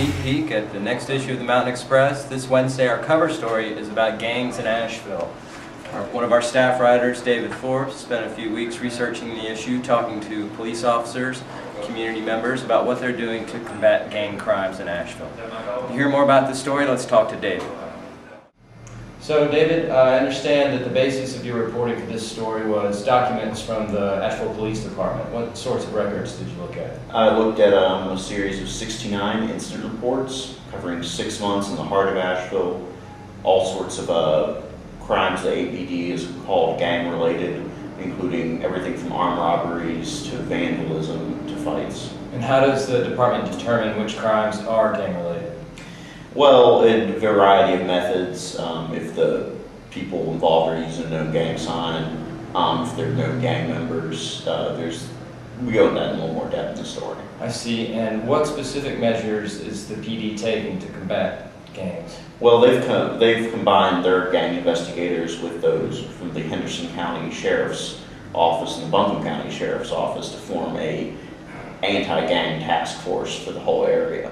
sneak peek at the next issue of the Mountain Xpress. This Wednesday, our cover story is about gangs in Asheville. One of our staff writers, David Forbes, spent a few weeks researching the issue, talking to police officers, community members about what they're doing to combat gang crimes in Asheville. To hear more about this story, let's talk to David. So David, I understand that the basis of your reporting for this story was documents from the Asheville Police Department. What sorts of records did you look at? I looked at a series of 69 incident reports covering 6 months in the heart of Asheville, all sorts of crimes the APD is called gang-related, including everything from armed robberies to vandalism to fights. And how does the department determine which crimes are gang-related? Well, in a variety of methods. If the people involved are using a known gang sign, if they're known gang members, we go into that in a little more depth in the story. I see. And what specific measures is the PD taking to combat gangs? Well, they've combined their gang investigators with those from the Henderson County Sheriff's Office and the Buncombe County Sheriff's Office to form a anti-gang task force for the whole area.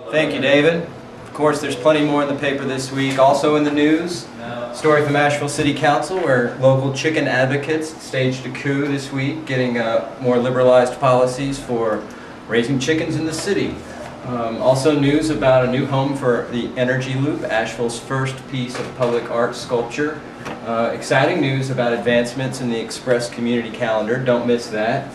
Thank you, David. Of course, there's plenty more in the paper this week. Also in the news, story from Asheville City Council where local chicken advocates staged a coup this week, getting more liberalized policies for raising chickens in the city. Also news about a new home for the Energy Loop, Asheville's first piece of public art sculpture. Exciting news about advancements in the Xpress community calendar. Don't miss that.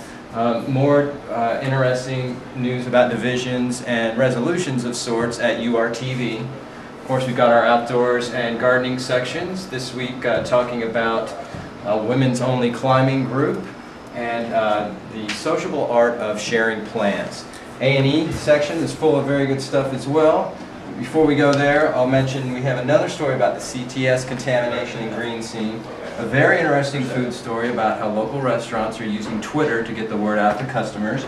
More interesting news about divisions and resolutions of sorts at URTV. Of course, we've got our outdoors and gardening sections this week talking about a women's only climbing group and the sociable art of sharing plants. A&E section is full of very good stuff as well. Before we go there, I'll mention we have another story about the CTS contamination and green scene. A very interesting food story about how local restaurants are using Twitter to get the word out to customers.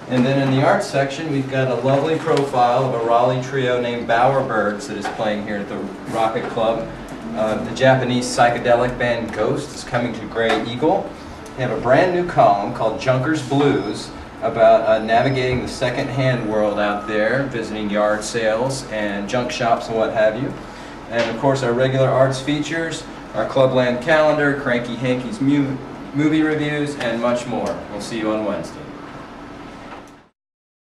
And then in the arts section, we've got a lovely profile of a Raleigh trio named Bowerbirds that is playing here at the Rocket Club. The Japanese psychedelic band Ghost is coming to Grey Eagle. They have a brand new column called Junker's Blues about navigating the second-hand world out there, visiting yard sales and junk shops and what have you. And of course our regular arts features, our Clubland calendar, Cranky Hanke's movie reviews, and much more. We'll see you on Wednesday.